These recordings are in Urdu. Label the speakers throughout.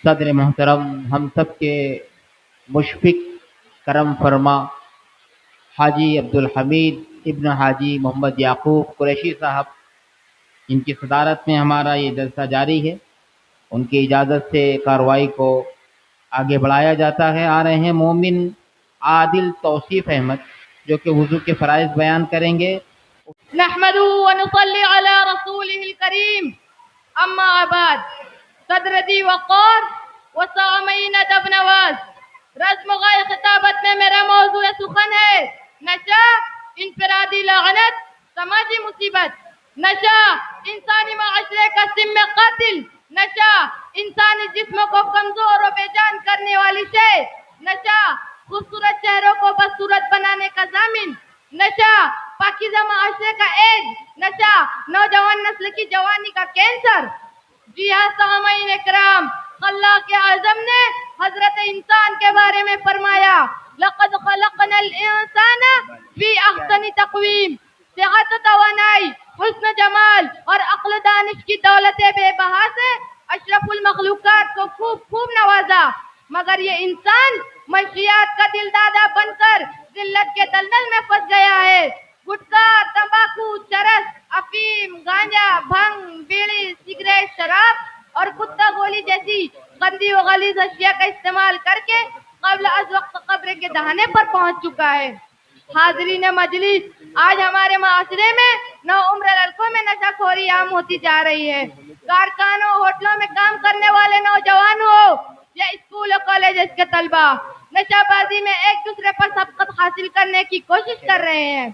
Speaker 1: صدر محترم ہم سب کے مشفق کرم فرما حاجی عبدالحمید ابن حاجی محمد یعقوب قریشی صاحب، ان کی صدارت میں ہمارا یہ جلسہ جاری ہے، ان کی اجازت سے کارروائی کو آگے بڑھایا جاتا ہے۔ آ رہے ہیں مومن عادل توصیف احمد، جو کہ وضو کے فرائض بیان کریں گے۔
Speaker 2: نحمده ونصلي على رسوله الكريم اما بعد صدر دی وقار وسامعین ادب نواز، رزم غیر خطابت میں میرا موضوع سخن ہے نشہ، انفرادی لعنت، سماجی مصیبت۔ نشہ انسانی معاشرے کا سم قاتل، نشہ انسانی جسم کو کمزور و بے جان کرنے والی شے، نشہ خوبصورت چہروں کو بدصورت بنانے کا ضامن، نشہ پاکیزہ معاشرے کا ایڈ، نشہ نوجوان نسل کی جوانی کا کینسر۔ جی ہاں سامعین اکرام، اللہ کے اعظم نے حضرت انسان کے بارے میں فرمایا لقد خلقنا الانسان فی احسن تقویم، صحت و توانائی، حسن جمال اور عقل و دانش کی دولت بے بہا سے اشرف المخلوقات کو خوب نوازا، مگر یہ انسان منشیات کا دل دادا بن کر ذلت کے دلدل میں پھنس گیا ہے۔ گٹکا، تمباکو، چرس، افیم، گانجا، بھنگ، بیڑی، سگریٹ، شراب اور کتا گولی جیسی گندی و غلیظ اشیاء کا استعمال کر کے قبل از وقت قبر کے دہانے پر پہنچ چکا ہے۔ حاضرین مجلس، آج ہمارے معاشرے میں نو عمر لڑکوں میں نشہ خوری عام ہوتی جا رہی ہے۔ کارخانوں، ہوٹلوں میں کام کرنے والے نوجوان ہو یا اسکول اور کالجز کے طلبہ، نشہ بازی میں ایک دوسرے پر سبقت حاصل کرنے کی کوشش کر رہے ہیں۔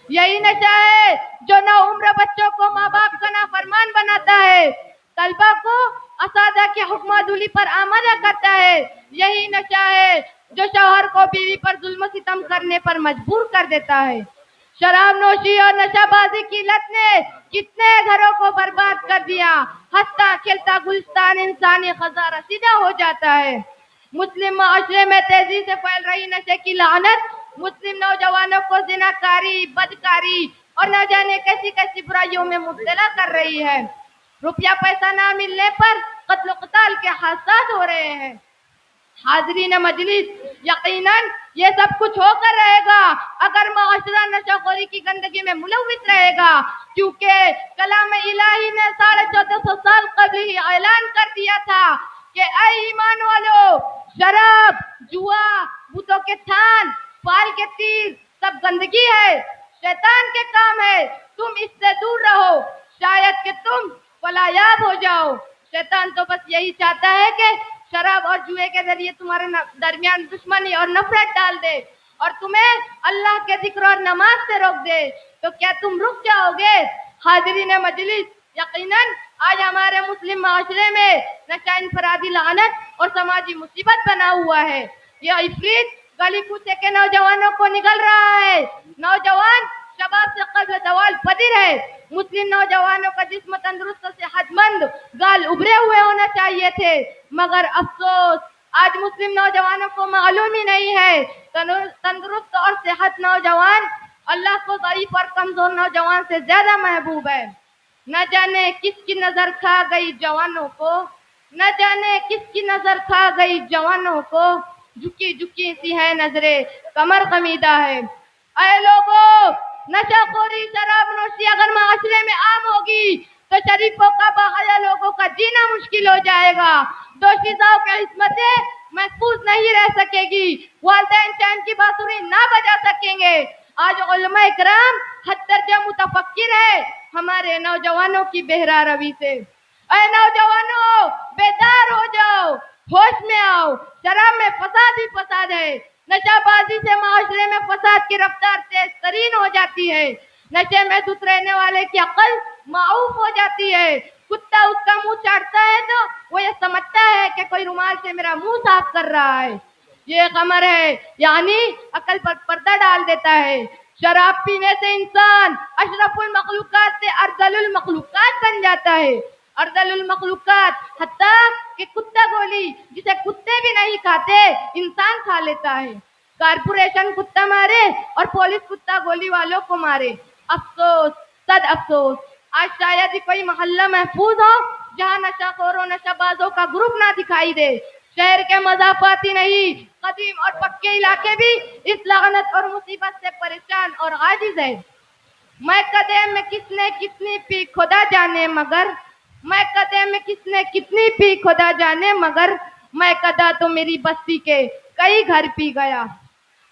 Speaker 2: یہی نشہ ہے جو نو عمر بچوں کو ماں باپ کا نافرمان بناتا ہے، طلبہ کو اساتذہ کے حکم عدولی پر آمادہ کرتا ہے۔ یہی نشہ ہے جو شوہر کو بیوی پر ظلم و ستم کرنے پر مجبور کر دیتا ہے۔ شراب نوشی اور نشہ بازی کی لت نے کتنے گھروں کو برباد کر دیا، ہنستا کھیلتا گلستان انسانی خزانہ سیدھا ہو جاتا ہے۔ مسلم معاشرے میں تیزی سے پھیل رہی نشے کی لعنت مسلم نوجوانوں کو زناکاری، بدکاری اور نہ جانے کیسی کیسی برائیوں میں مبتلا کر رہی ہے۔ روپیہ پیسہ نہ ملنے پر قتل و قتال کے حادثات ہو رہے ہیں۔ حاضرین مجلس، یقیناً یہ سب کچھ ہو کر رہے گا اگر معاشرہ نشہ خوری کی گندگی میں ملوث رہے گا، کیونکہ کلام الہی نے 1450 سال قبل ہی اعلان کر دیا تھا کہ اے ایمان والو، شراب، جوا، بتوں کے تھان، پال کے تیر سب گندگی ہے، شیطان کے کام ہے، تم اس سے دور رہو، شاید کہ تم فلاح ہو جاؤ۔ شیطان تو بس یہی چاہتا ہے کہ شراب اور جوئے کے ذریعے تمہارے درمیان دشمنی اور نفرت ڈال دے اور تمہیں اللہ کے ذکر اور نماز سے روک دے، تو کیا تم رک جاؤ گے؟ حاضرین مجلس، یقیناً آج ہمارے مسلم معاشرے میں نشہ انفرادی لعنت اور سماجی مصیبت بنا ہوا ہے۔ یہ عفریت گلی کوچے کے نوجوانوں کو نگل رہا ہے۔ نوجوان شباب سے قبل زوال پذیر ہے۔ مسلم نوجوانوں کا جسم تندرست و صحت مند، گال ابھرے ہوئے ہونا چاہیے تھے، مگر افسوس آج مسلم نوجوانوں کو معلوم ہی نہیں ہے۔ تندرست اور صحت نوجوان اللہ کو ضعیف اور کمزور نوجوان سے زیادہ محبوب ہے۔ نہ جانے کس کی نظر کھا گئی جوانوں کو، نہ جانے کس کی نظر کھا گئی جوانوں کو، جھکی جھکی سی ہے نظریں، کمر خمیدہ ہے۔ اے لوگوں، نشہ خوری، شراب نوشی اگر معاشرے میں عام ہوگی تو شریفوں کا، باحیا لوگوں کا جینا مشکل ہو جائے گا، دوشیزاؤں کی عصمتیں محفوظ نہیں رہ سکے گی، والدین چین کی بانسری نہ بجا سکیں گے۔ آج علماء اکرام حد درجہ متفکر ہے ہمارے نوجوانوں کی بہرا روی سے۔ اے نوجوانوں، بیدار ہو جاؤ، ہوش میں آؤ، شراب میں فساد ہی فساد ہے۔ نشہ بازی سے معاشرے میں فساد کی رفتار تیز ترین ہو جاتی ہے۔ نشے میں دھت رہنے والے کی عقل معوف ہو جاتی ہے۔ کتا اس کا منہ چاٹتا ہے تو وہ یہ سمجھتا ہے کہ کوئی رومال سے میرا منہ صاف کر رہا ہے۔ یہ قمر ہے، یعنی عقل پر پردہ ڈال دیتا ہے۔ شراب پینے سے انسان اشرف المخلوقات سے ارذل المخلوقات بن جاتا ہے۔ ارذل المخلوقات، حتیٰ کہ کتا گولی جسے کتے بھی نہیں کھاتے، انسان کھا لیتا ہے۔ کارپوریشن کتا مارے اور پولیس کتا گولی والوں کو مارے۔ افسوس، صد افسوس، آج شاید ہی کوئی محلہ محفوظ ہو جہاں نشہ خوروں نشہ بازوں کا گروپ نہ دکھائی دے. شہر کے مضافاتی نہیں قدیم اور پکے علاقے بھی اس لعنت اور مصیبت سے پریشان اور عاجز ہے. میں کدے میں کس نے کتنی پی خدا جانے مگر میں کدے میں کس نے کتنی پی خدا جانے مگر میں کدا تو میری بستی کے کئی گھر پی گیا.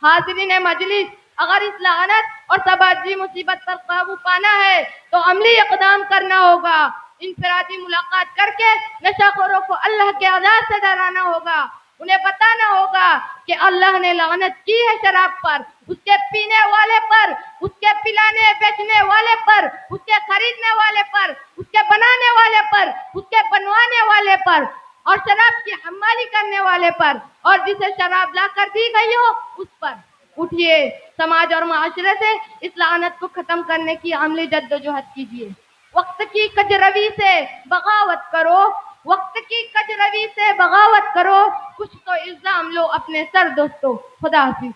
Speaker 2: حاضرین مجلس، اگر اس لعنت اور سماجی مصیبت پر قابو پانا ہے تو عملی اقدام کرنا ہوگا. انفرادی ملاقات کر کے نشہ خوروں کو اللہ کے عذاب سے ڈرانا ہوگا. انہیں بتانا ہوگا کہ اللہ نے لعنت کی ہے شراب پر، اس کے پینے والے پر، اس کے پلانے بیچنے والے پر، اس کے خریدنے والے پر، اس کے بنانے والے پر، اس کے بنوانے والے پر، اور شراب کی حمالی کرنے والے پر، اور جسے شراب لا کر دی گئی ہو اس پر. اٹھیے، سماج اور معاشرے سے اس لعنت کو ختم کرنے کی عملی جدوجہد کیجیے. وقت کی کجروی سے بغاوت کرو، وقت کی کجروی سے بغاوت کرو، کچھ تو الزام لو اپنے سر دوستو. خدا حافظ.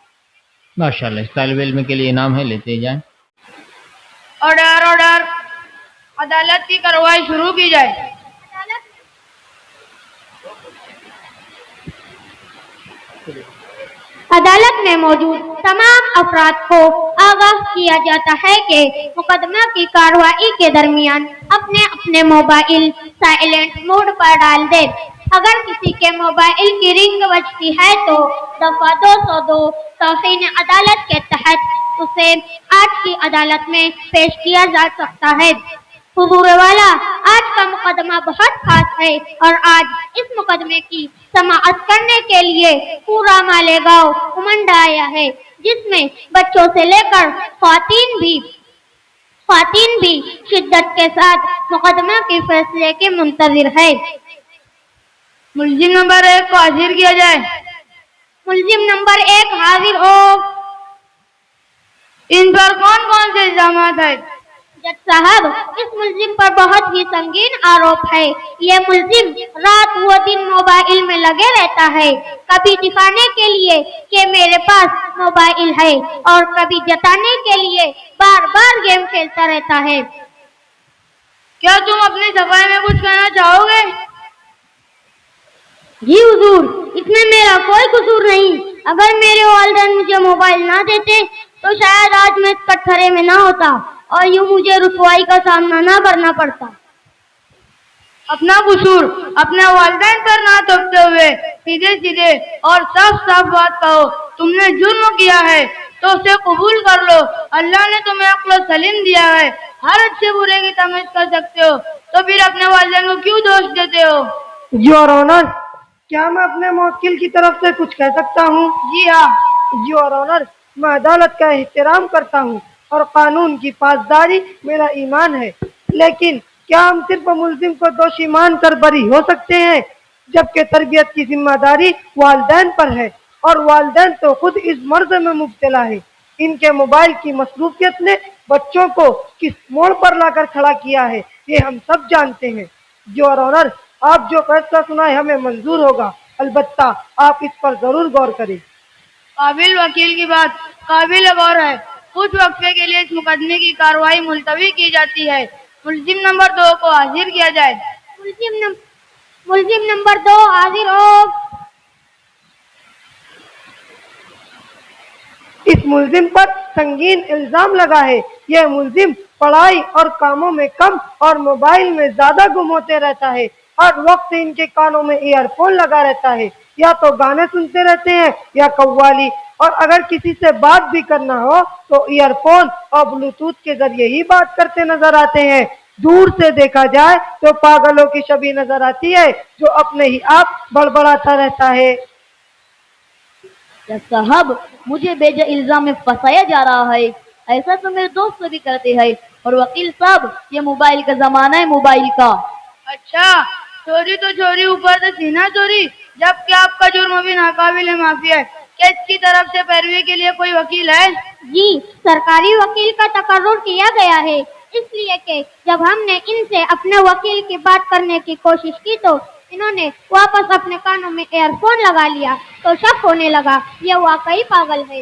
Speaker 1: ماشاءاللہ. اس طالب علم کے لیے انعام ہے، لیتے جائیں.
Speaker 2: آرڈر آرڈر، عدالت کی کارروائی شروع کی جائے.
Speaker 3: عدالت میں موجود تمام افراد کو آگاہ کیا جاتا ہے کہ مقدمہ کی کارروائی کے درمیان اپنے اپنے موبائل سائلنٹ موڈ پر ڈال دیں. اگر کسی کے موبائل کی رنگ بجتی ہے تو دفعہ 202 توہین عدالت کے تحت اسے آج کی عدالت میں پیش کیا جا سکتا ہے. حضور والا، آج کا مقدمہ بہت خاص ہے اور آج اس مقدمے کی سماعت کرنے کے لیے پورا مالیگاؤں امنڈ آیا ہے، جس میں بچوں سے لے کر خواتین بھی شدت کے ساتھ مقدمہ کے فیصلے کے منتظر ہے.
Speaker 2: ملزم نمبر 1 کو حاضر کیا جائے.
Speaker 3: ملزم نمبر 1 حاضر ہو.
Speaker 2: ان پر کون کون سے الزامات ہیں؟
Speaker 3: جج صاحب، اس ملزم پر بہت ہی سنگین آروپ ہے. یہ ملزم رات و دن موبائل میں لگے رہتا ہے، کبھی دکھانے کے لیے کہ میرے پاس موبائل ہے اور کبھی جتانے کے لیے بار بار گیم کھیلتا رہتا ہے.
Speaker 2: کیا تم اپنی صفائی میں کچھ کہنا چاہو گے؟
Speaker 3: جی حضور، اس میں میرا کوئی قصور نہیں. اگر میرے والدین مجھے موبائل نہ دیتے تو شاید آج میں اس کٹہرے میں نہ ہوتا اور یوں مجھے رسوائی کا سامنا نہ کرنا پڑتا.
Speaker 2: اپنا قصور اپنے والدین پر نہ تھوپتے ہوئے سیدھے سیدھے اور صاف صاف بات کہو. تم نے جرم کیا ہے تو اسے قبول کر لو. اللہ نے تمہیں عقل و سلیم دیا ہے، ہر اچھے برے کی تمیز کر سکتے ہو، تو پھر اپنے والدین کو کیوں دوش دیتے ہو؟
Speaker 4: یور آنر، کیا میں اپنے موکل کی طرف سے کچھ کہہ سکتا ہوں؟
Speaker 2: جی ہاں.
Speaker 4: یور آنر، میں عدالت کا احترام کرتا ہوں اور قانون کی پاسداری میرا ایمان ہے، لیکن کیا ہم صرف ملزم کو دوشی مان کر بری ہو سکتے ہیں، جبکہ تربیت کی ذمہ داری والدین پر ہے، اور والدین تو خود اس مرض میں مبتلا ہے. ان کے موبائل کی مصروفیت نے بچوں کو کس موڑ پر لا کر کھڑا کیا ہے یہ ہم سب جانتے ہیں. یور آنر، آپ جو فیصلہ سنائے ہمیں منظور ہوگا، البتہ آپ اس پر ضرور غور کریں.
Speaker 2: قابل وکیل کی بات قابل غور ہے. کچھ وقفے کے لیے اس مقدمے کی کارروائی ملتوی کی جاتی ہے. ملزم نمبر 2 کو حاضر کیا جائے.
Speaker 3: ملزم نمبر 2 حاضر ہو.
Speaker 4: اس ملزم پر سنگین الزام لگا ہے. یہ ملزم پڑھائی اور کاموں میں کم اور موبائل میں زیادہ گم ہوتے رہتا ہے. ہر وقت ان کے کانوں میں ایئر فون لگا رہتا ہے، یا تو گانے سنتے رہتے ہیں یا قوالی، اور اگر کسی سے بات بھی کرنا ہو تو ایئر فون اور بلوٹوتھ کے ذریعے ہی بات کرتے نظر آتے ہیں. دور سے دیکھا جائے تو پاگلوں کی شبیہ نظر آتی ہے جو اپنے ہی آپ بڑبڑاتا رہتا ہے.
Speaker 5: صاحب، مجھے بے جا الزام میں پھنسایا جا رہا ہے. ایسا تو میرے دوست بھی کرتے ہیں. اور وکیل صاحب، یہ موبائل کا زمانہ ہے، موبائل کا.
Speaker 2: اچھا، چوری تو چوری، اوپر سے سینہ چوری، جبکہ آپ کا جرم بھی ناقابل معافی ہے. کیا اس کی طرف سے پیروی کے لیے کوئی وکیل ہے؟
Speaker 3: جی، سرکاری وکیل کا تقرر کیا گیا ہے، اس لیے کہ جب ہم نے ان سے اپنے وکیل کی بات کرنے کی کوشش کی تو انہوں نے واپس اپنے کانوں میں ایئر فون لگا لیا، تو شک ہونے لگا یہ واقعی پاگل ہے.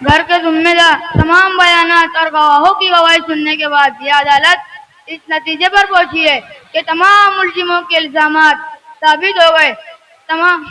Speaker 2: گھر کے ذمہ دار تمام بیانات اور گواہوں کی گواہی سننے کے بعد یہ عدالت اس نتیجے پر پہنچی ہے کہ تمام ملزموں کے الزامات ثابت ہو گئے. تمام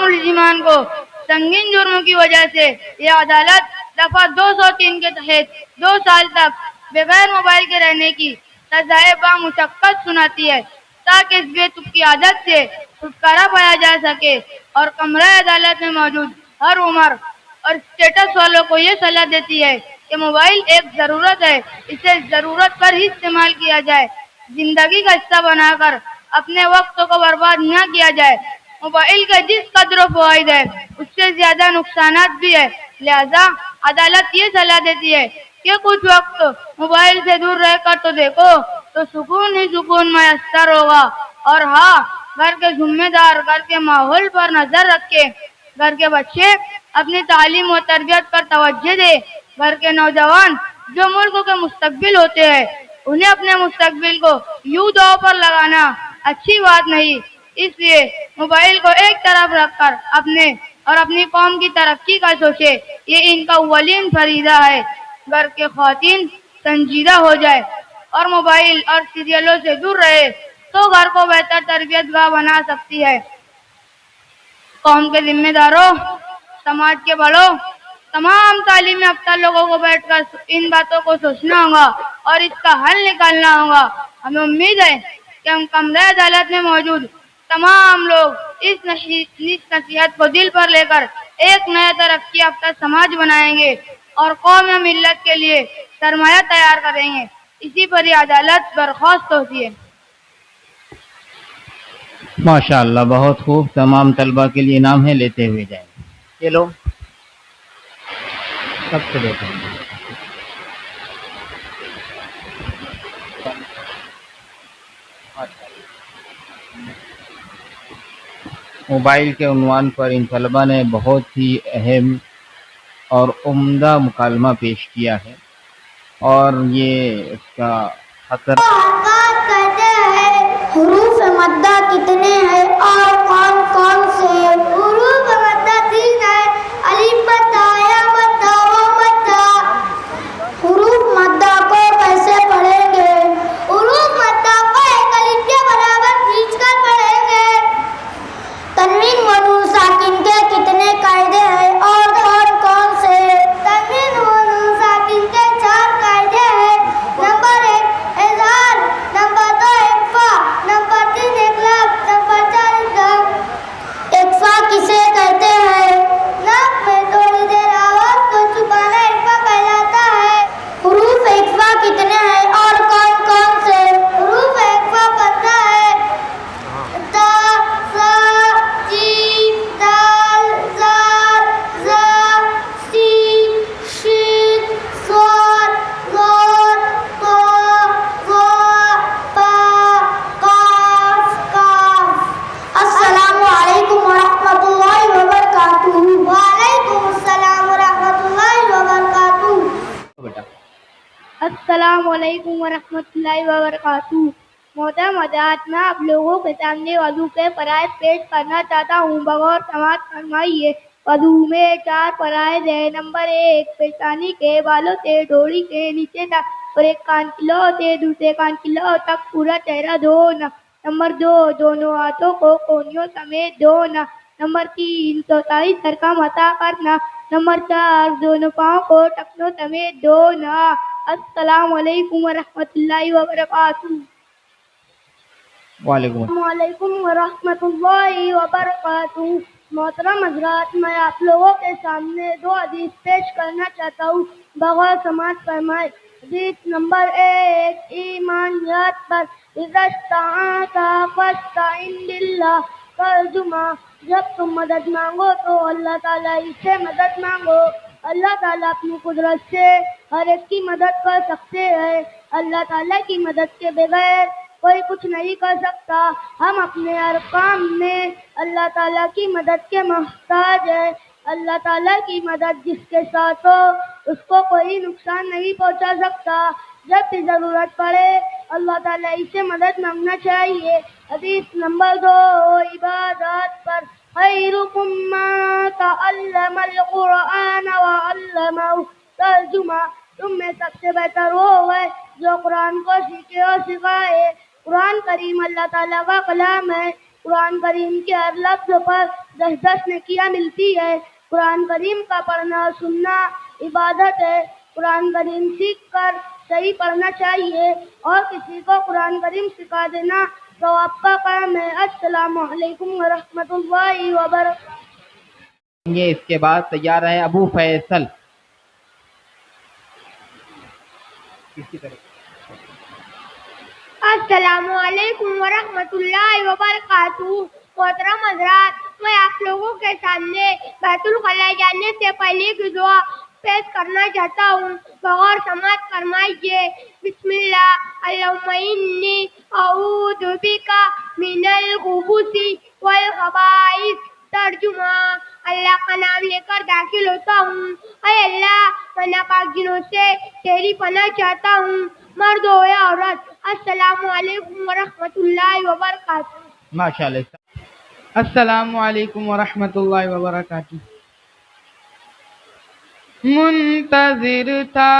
Speaker 2: ملزمان کو سنگین جرم کی وجہ سے یہ عدالت دفعہ 203 کے تحت 2 سال تک بغیر موبائل کے رہنے کی سزائے بامشقت سناتی ہے تاکہ اس بے تب کی عادت سے چھٹکارا پایا جا سکے اور کمرہ عدالت میں موجود ہر عمر اور اسٹیٹس والوں کو یہ صلاح دیتی ہے کہ موبائل ایک ضرورت ہے، اسے ضرورت پر ہی استعمال کیا جائے، زندگی کا حصہ بنا کر اپنے وقت کو برباد نہ کیا جائے. موبائل کا جس قدر و فوائد ہے اس سے زیادہ نقصانات بھی ہے، لہذا عدالت یہ صلاح دیتی ہے کہ کچھ وقت موبائل سے دور رہ کر تو دیکھو تو سکون ہی سکون میسر ہوگا. اور ہاں، گھر کے ذمہ دار گھر کے ماحول پر نظر رکھے، گھر کے بچے اپنی تعلیم و تربیت پر توجہ دے. گھر کے نوجوان جو ملک کے مستقبل ہوتے ہیں انہیں اپنے مستقبل کو یوں داؤ پر لگانا اچھی بات نہیں. اس لیے موبائل کو ایک طرف رکھ کر اپنے اور اپنی قوم کی ترقی کا سوچے، یہ ان کا اولین فریضہ ہے. گھر کے خواتین سنجیدہ ہو جائے اور موبائل اور سیریلوں سے دور رہے تو گھر کو بہتر تربیت گاہ بنا سکتی ہے. قوم کے ذمہ داروں، سماج کے بڑوں، تمام تعلیم یافتہ لوگوں کو بیٹھ کر ان باتوں کو سوچنا ہوگا اور اس کا حل نکالنا ہوگا. ہمیں امید ہے کہ ہم کمرہ عدالت میں موجود تمام لوگ اس نصیحت کو دل پر لے کر ایک نیا ترقی یافتہ سماج بنائیں گے اور قوم و ملت کے لیے سرمایہ تیار کریں گے. اسی پر یہ عدالت برخاست ہوتی ہے.
Speaker 1: ماشاء اللہ، بہت خوب. تمام طلبہ کے لیے انعام ہے، لیتے ہوئے جائیں. یہ لو، سب سے دیکھیں گے. موبائل کے عنوان پر ان طلبہ نے بہت ہی اہم اور عمدہ مکالمہ پیش کیا ہے اور یہ اس کا خطر
Speaker 3: کہتے ہیں حروف مدہ کتنے ہیں اور کون کون سے؟ حروف مدہ 3 ہے، الف بتا یا بتا و بتا. حروف مدہ کو کیسے پڑھیں گے؟ حروف مدہ کو ایک الف کے برابر کھینچ کر پڑھیں گے. تنوین و نون ساکن کے کتنے قاعدے ہیں اور کون کون سے؟ تنوین و نون ساکن کے 4 قاعدے ہیں. نمبر 1 اظہار، نمبر 2 اخفا، نمبر 3 اقلاب، نمبر 4 ادغام. اخفا کسے کہتے ہیں؟ ناک میں تھوڑی دیر آواز کو چھپانا اخفا کہلاتا ہے. حروف اخفا کتنے ہیں اور کون کون سے؟ حروف اخفا 15 ہے. تا، سا، جیم، دال، زال، زا، سین، شین، صاد، ضاد، طا، ظا، پا، قاف، کاف. السلام علیکم ورحمۃ اللہ وبرکاتہ. وعلیکم السلام ورحمۃ اللہ وبرکاتہ.
Speaker 1: بیٹا.
Speaker 3: السلام علیکم ورحمۃ اللہ وبرکاتہ. محترم حضرات، میں آپ لوگوں کے سامنے وضو کے فرائض پیش کرنا چاہتا ہوں. بغور سماعت فرمائیے. وضو میں 4 فرائض ہیں. نمبر 1 پیشانی کے بالوں سے ڈوری کے نیچے تک اور ایک کان کی لو سے دوسرے کان کی لو تک پورا چہرہ دھونا. نمبر 2 دونوں ہاتھوں کو کونیوں سمیت دھونا. نمبر 3 چوتھائی سر کا مسح کرنا. نمبر 4 دونوں پاؤں کو ٹخنوں سمیت دھونا. السلام علیکم ورحمۃ اللہ وبرکاتہ.
Speaker 1: وعلیکم السلام.
Speaker 3: السلام علیکم ورحمۃ اللہ وبرکاتہ. محترم حضرات، میں آپ لوگوں کے سامنے 2 حدیث پیش کرنا چاہتا ہوں. بغور سماعت فرمائے. حدیث نمبر 1 ایمانیات پر اذا استعنت فاستعن باللہ. ترجمہ: جب تم مدد مانگو تو اللہ تعالیٰ ہی سے مدد مانگو. اللہ تعالیٰ اپنی قدرت سے ہر ایک کی مدد کر سکتے ہیں. اللہ تعالیٰ کی مدد کے بغیر کوئی کچھ نہیں کر سکتا. ہم اپنے ہر کام میں اللہ تعالیٰ کی مدد کے محتاج ہیں. اللہ تعالیٰ کی مدد جس کے ساتھ ہو اس کو کوئی نقصان نہیں پہنچا سکتا. جب بھی ضرورت پڑے اللہ تعالیٰ سے مدد مانگنا چاہیے۔ حدیث نمبر 2، عبادات پر خیرکم من تعلم القرآن وعلمہ ترجمہ، تم میں سب سے بہتر وہ ہے جو قرآن کو سیکھے اور سکھائے۔ قرآن کریم اللہ تعالیٰ کا کلام ہے۔ قرآن کریم کے ہر لفظ پر 10 نیکیاں ملتی ہے۔ قرآن کریم کا پڑھنا اور سننا عبادت ہے۔ قرآن کریم سیکھ کر صحیح پڑھنا چاہیے اور کسی کو قرآن کریم سکھا دینا ثواب کا کام ہے۔ السلام علیکم ورحمۃ اللہ وبرکاتہ۔
Speaker 1: یہ اس کے بعد تیار ہے ابو فیصل۔ کس کی طرف؟
Speaker 3: السلام علیکم ورحمۃ اللہ وبرکاتہ۔ محترم حضرات، میں آپ لوگوں کے سامنے بیت الخلاء جانے سے پہلے کی دعا پیش کرنا چاہتا ہوں، بغور سماعت فرمائیے۔ بسم اللہ، اللہم انی اعوذ بک من الخبث والخبائث۔ ترجمہ، اللہ کا نام لے کر داخل ہوتا ہوں، اے اللہ میں ناپاک جنوں سے تیری پناہ چاہتا ہوں، مرد ہو یا عورت۔ السلام علیکم ورحمۃ اللہ وبرکاتہ۔
Speaker 1: ماشاء اللہ۔
Speaker 6: السلام علیکم ورحمۃ اللہ وبرکاتہ۔ منتظر تھا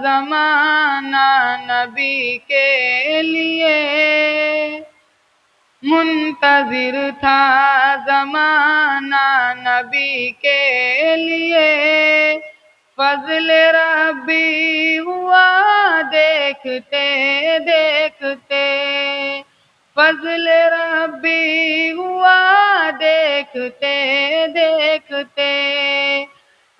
Speaker 6: زمانہ نبی کے لیے، منتظر تھا زمانہ نبی کے لیے، فضل ربی ہوا دیکھتے دیکھتے، فضل ربی ہوا دیکھتے دیکھتے،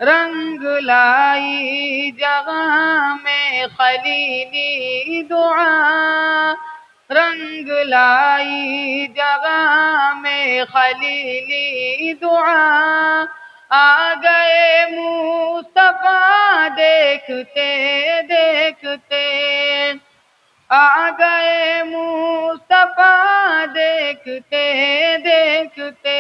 Speaker 6: رنگ لائی جہاں میں خلیلی دعا، رنگ لائی جگہ میں خلیلی دعا، آ گئے مصطفیٰ دیکھتے دیکھتے، آ گئے مصطفیٰ دیکھتے دیکھتے،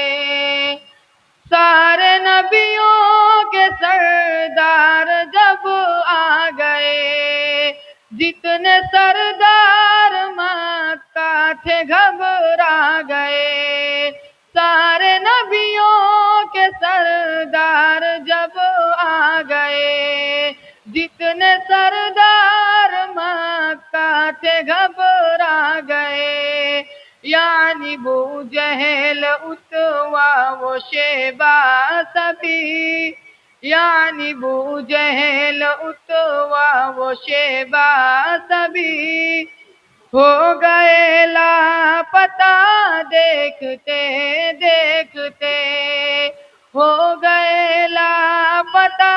Speaker 6: سارے نبیوں کے سردار جب آ گئے، جتنے سردار مکہ تھے گھبرا گئے، سارے نبیوں کے سردار جب آ گئے، جتنے سردار مکہ تھے گھبرا گئے، یعنی ابو جہل اتوا و شیبہ سبھی، یعنی ابو جہل اتوا و شیبہ سبھی، ہو گئے لاپتہ دیکھتے دیکھتے، ہو گئے لاپتہ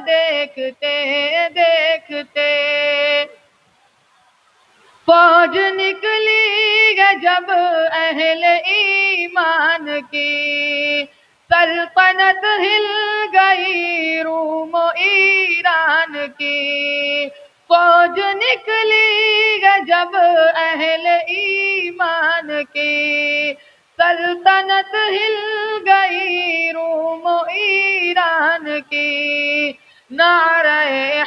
Speaker 6: دیکھتے دیکھتے، فوج نکلی ہے جب اہل ایمان کی، سلطنت ہل گئی روم و ایران کی، فوج نکلی ہے جب اہل ایمان کی، سلطنت ہل گئی روم و ایران کی، نعرہ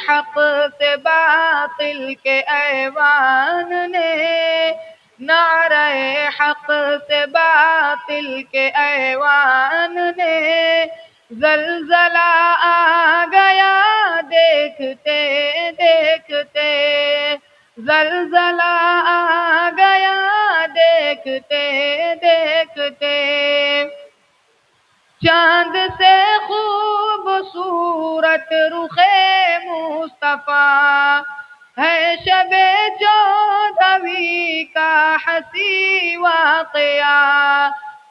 Speaker 6: حق سے باطل کے ایوان نے، نعرہ حق سے باطل کے ایوان نے، زلزلہ آ گیا دیکھتے دیکھتے، زلزلہ آ گیا دیکھتے دیکھتے، چاند سے خوبصورت رخ مصطفیٰ ہے، شب 14ویں کا حسی واقعہ،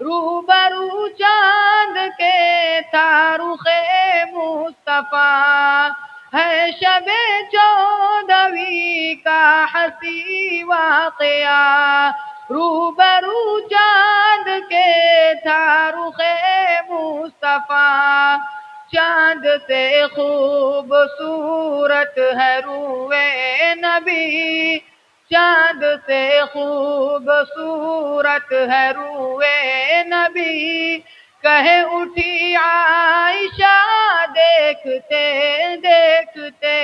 Speaker 6: روبرو چاند کے تھا رخ مصطفیٰ ہے، شب 14ویں کا حسی واقعہ، روبرو چاند کے تھا رخ مصطفیٰ، چاند سے خوبصورت ہے روئے نبی، چاند سے خوبصورت ہے روئے نبی، کہے اٹھی عائشہ دیکھتے دیکھتے،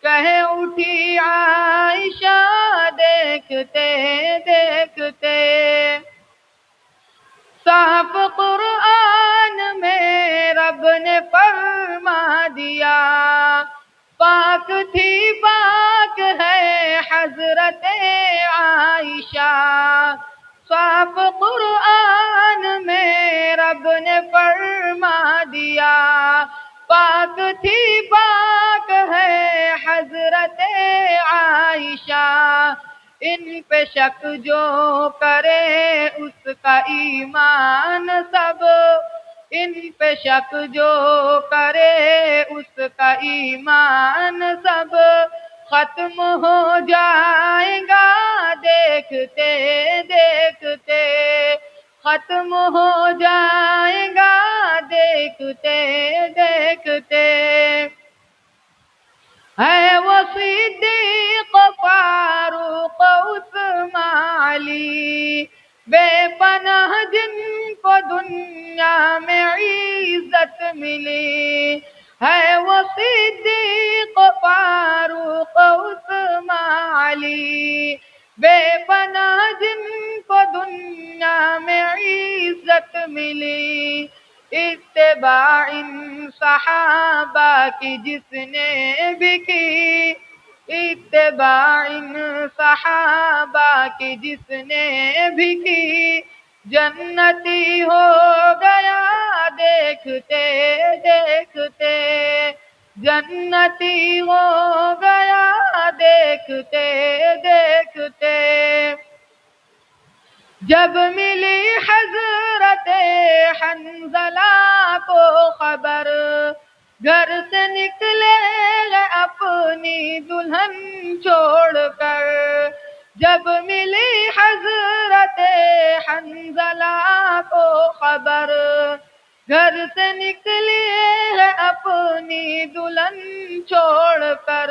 Speaker 6: کہے اٹھی اٹھی عائشہ دیکھتے دیکھتے، صاف قرآن میں رب نے فرما دیا، پاک تھی پاک ہے حضرت عائشہ، صاف قرآن میں رب نے فرما دیا، پاک تھی پاک ہے حضرت عائشہ، ان پہ شک جو کرے اس کا ایمان سب، ان پہ شک جو کرے اس کا ایمان سب ختم ہو جائے گا دیکھتے دیکھتے، ختم ہو جائے گا دیکھتے دیکھتے، ہے وہ صدیق فاروق عثمان علی، بے پناہ جن کو دنیا میں عزت ملی، ہے وہ صدیق فاروق عثمان علی، بے پناہ جن کو دنیا میں عزت ملی، اتباع ان صحابہ کی جس نے بھی کی، اتباع ان صحابہ کی جس نے بھی کی، جنتی ہو گیا دیکھتے دیکھتے، جنتی ہو گیا دیکھتے دیکھتے، جب ملی حضرت حنظلہ کو خبر، گھر سے نکلے اپنی دلہن چھوڑ کر، جب ملی حضرت حنظلہ کو خبر، گھر سے نکلے اپنی دلہن چھوڑ کر،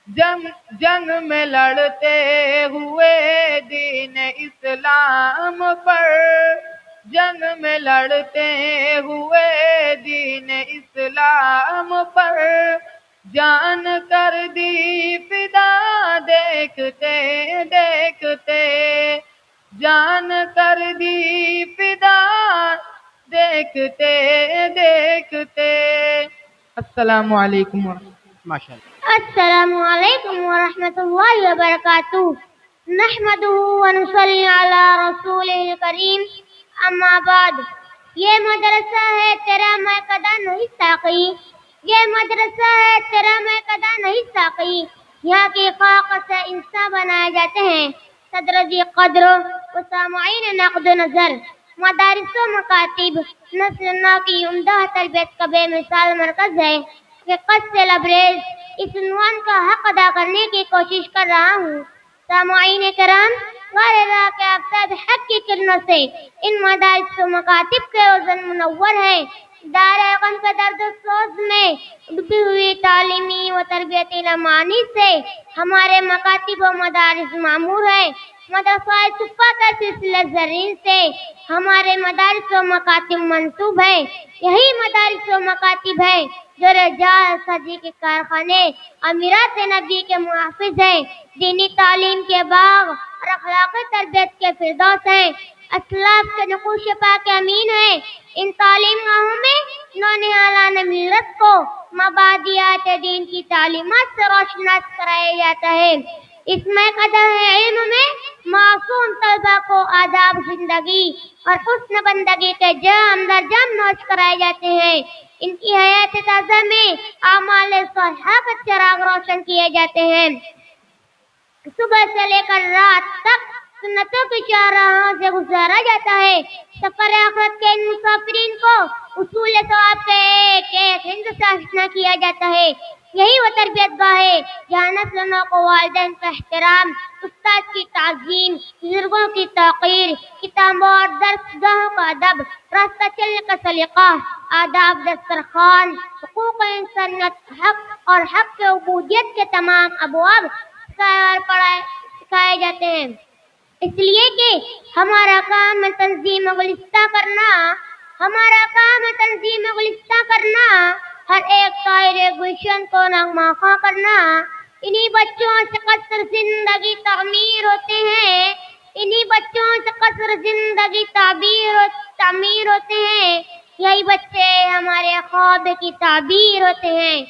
Speaker 6: جنگ میں لڑتے ہوئے دین اسلام پر، جنگ میں لڑتے ہوئے دین اسلام پر، جان کر دی فدا دیکھتے دیکھتے، جان کر دی فدا دیکھتے دیکھتے۔ السلام علیکم ورحمۃ اللہ۔
Speaker 1: ماشاء اللہ۔
Speaker 3: السلام علیکم ورحمۃ اللہ وبرکاتہ، نحمدہ ونصلی علی رسولہ الکریم، اما بعد۔ یہ مدرسہ ہے تیرا میں قدا نہیں ساقی، یہ مدرسہ ہے تیرا میں قدا نہیں ساقی، یہاں کی خاک سے انسان بنائے جاتے ہیں۔ صدر ذی قدر و سامعین نقد و نظر، مدارس و مکاتب نسل نو کی عمدہ تربیت کا بے مثال مرکز ہے کہ قد سے لبریز اس عنوان کا حق ادا کرنے کی کوشش کر رہا ہوں۔ سامعین کرام، غار راہ کے آفتاب حق کی کرنوں سے ان مدارس و مکاتب کے روزن منور ہے۔ دائرہ غم کے درد و سوز میں ڈوبی ہوئی تعلیمی و تربیتی لمعانی سے ہمارے مکاتب و مدارس معمور ہے۔ مدرسہ صفا کا سلسلہ زرین سے ہمارے مدارس و مکاتب منسوب ہے۔ یہی مدارس و مکاتب ہے جو رجال صدی کے کارخانے اور میراث نبی کے محافظ ہیں، دینی تعلیم کے باغ اور اخلاقی تربیت کے فردوس ہیں، اسلاف کے نقوش پاک امین ہیں۔ ان تعلیم گاہوں میں نونہالان ملت کو مبادیات دین کی تعلیمات سے روشناس کرایا جاتا ہے۔ اس میں قدر علم میں معصوم طلبہ کو آداب زندگی اور حسن بندگی کے جام در جام نوش کرائے جاتے ہیں۔ ان کی حیات تازہ میں اعمال صالحہ کا چراغ روشن کیے جاتے ہیں۔ صبح سے لے کر رات تک سنتوں کی چارراہوں سے گزارا جاتا ہے۔ سفر آخرت کے ان مسافرین کو اصول ثواب کے ایک ایک ہند سے آشنا کیا جاتا ہے۔ یہی وہ تربیت گاہ ہے جہاں نسل نو کو والدین کا احترام، استاد کی تعظیم، بزرگوں کی توقیر، کتابوں اور درس گاہوں کا ادب، راستہ چلنے کا سلیقہ، آداب دسترخوان، حقوق انسانیت، حق اور حق کے عبودیت کے تمام ابواب سکھائے جاتے ہیں۔ اس لیے کہ ہمارا کام ہے تنظیم گلستہ کرنا، ہمارا کام ہے تنظیم گلستہ کرنا، ہر ایک طائر گلشن کو نغمہ خواں کرنا، انہی بچوں سے قصر زندگی تعمیر ہوتے ہیں، انہی بچوں سے قصر زندگی تعمیر ہوتے ہیں، یہی بچے ہمارے خواب کی تعبیر ہوتے ہیں۔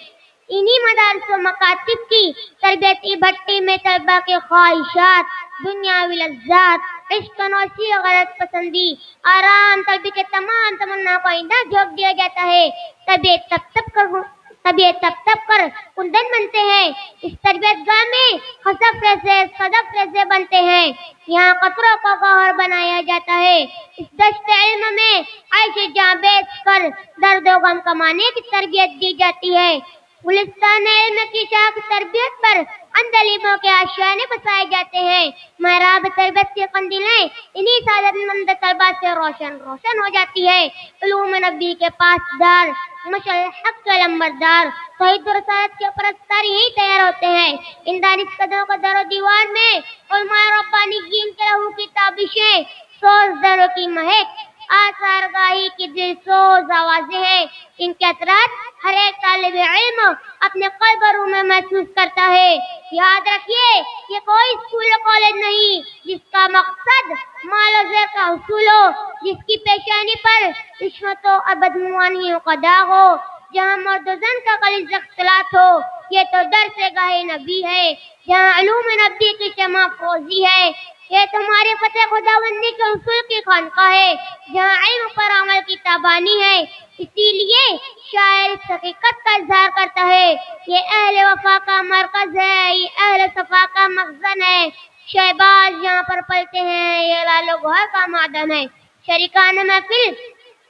Speaker 3: انہی مدارس و مکاتب کی تربیتی بھٹی میں طلباء کے خواہشات، دنیاوی لذات، عشق و نوشی و غرض پسندی، آرام طلبی کے تمام تمنا کو آئندہ جھونک دیا جاتا ہے۔ طبیعت تب تب کر کندن بنتے ہیں، اس تربیت گاہ میں خزف ریزے بنتے ہیں، یہاں قطروں کو گوہر بنایا جاتا ہے۔ اس دشت علم میں عیش جاں بیچ کر درد و غم کمانے کی تربیت دی جاتی ہے۔ گلستان علم کی شاخ تربیت پر اندلیبوں کے آشیانے بسائے جاتے ہیں۔ محراب تربیت کی قندیلیں انہی سعادت مند طلباء سے روشن ہو جاتی ہے۔ علوم نبی کے پاسدار، مشعل حق کے لمبردار، توحید و رسالت کے پرستار یہی تیار ہوتے ہیں۔ ان دانش قدروں کو در و دیوار میں علماء ربانیین کے لہو کی تابشیں، سوز دروں کی مہک، آثار گاہی کی دل سوز آوازیں ہیں۔ ان کے اثرات ہر ایک طالب علم اپنے قلب و روح میں محسوس کرتا ہے۔ یاد رکھیے، یہ کوئی اسکول و کالج نہیں جس کا مقصد مال و زر کا حصول ہو، جس کی پیشانی پر رشوتوں اور بدعنوانیوں کا داغ ہو، جہاں مرد و زن کا غلیظ اختلاط ہو۔ یہ تو درس گاہ نبی ہے، جہاں علوم نبی کی شمع فروزی ہے۔ یہ تمہاری فتح خداوندی کے حصول کی خانقاہ ہے، جہاں علم پر عمل کی تابانی ہے۔ اسی لیے شاعر اس حقیقت کا اظہار کرتا ہے، یہ اہل وفا کا مرکز ہے، یہ اہل صفا کا مخزن ہے، شہباز یہاں پر پلتے ہیں، یہ لال و گوہر کا معدن ہے۔ شریکان محفل